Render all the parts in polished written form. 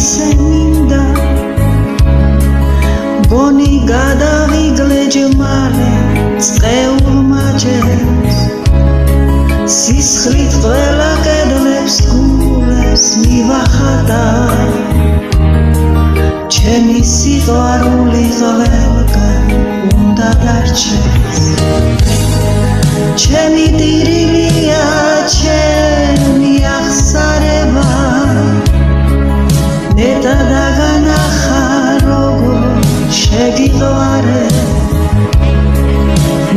ისე მინდა გონი გადავიგლე ჯმალე წყეულმა ჯერს სისხლით ყველა კედლებს გულებს მივახატა ჩემი სიყვარული ყველგან უნდა დარჩეს ჩემი ტირილია ჩემი აღსარება ნეტა დაგანახა როგორ შეგიყვარე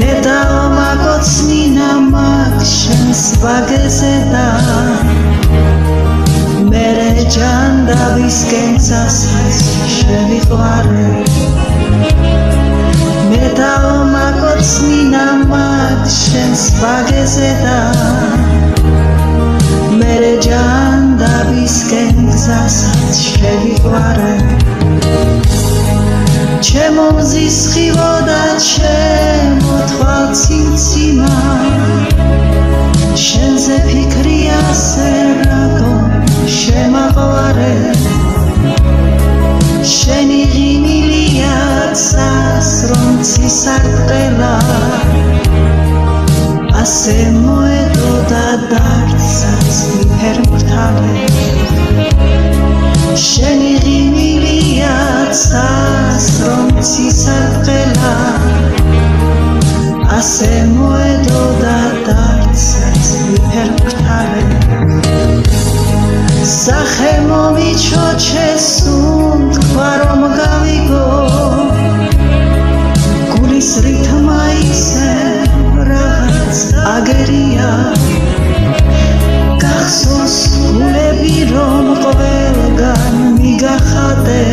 ნეტა მაკოცნინა მაგ შენს ვაგეზე და მერე ჯანდაბისკენ წასვლას შევიყვარე ნეტა მაკოცნინა მაგ შენს ვაგეზე და მერე ჯანდაბისკენ გზასაც შევიყვარე ჩემო მზის ხილო და ჩემო თვალციმციმა შენზე ფიქრი ასე რატომ შემაყვარე შენი ღიმილია წასრომცი სარტყელა ასე მოედოდა დარცაც ფერმრთალე შენი ღიმილია წასრომცი სარტყელა ასე მოედოდა დარცაც ფერმრთალე სახე მომიჩოჩეს უთქვა რომ გავიგო გულის რითმა ისე რაღაც აგერია გახსოვს გულები რომ ყველგან მიგახატე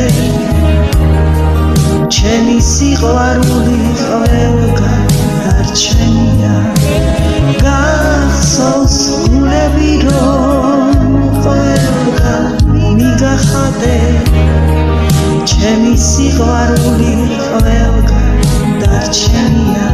ჩემი სიყვარული ყველგან დარჩენია გახსოვს გულები რომ ყველგან მიგახატე ჩემი სიყვარული ყველგან დარჩენია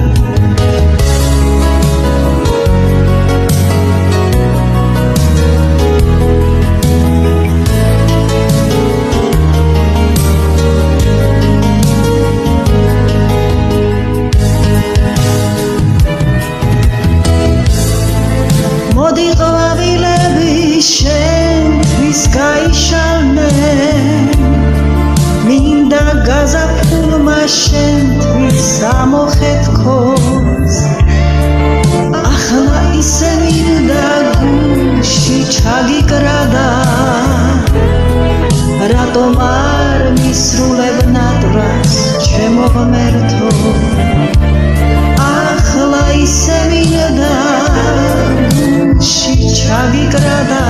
მოდი ყვავილები შენთვის გაიშალნენ მინდა გაზაფხულმა შენთვის ამოხეთქოს ახლა ისე მინდა გულში ჩაგიკრადა რატომ არ მისრულებ ნატრას ჩემო ღმერთო ახლა ისე მინდა ჩაგიკრადა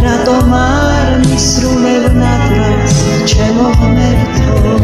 რატომ არ მისრულებ ნატრას ჩემო ღმერთო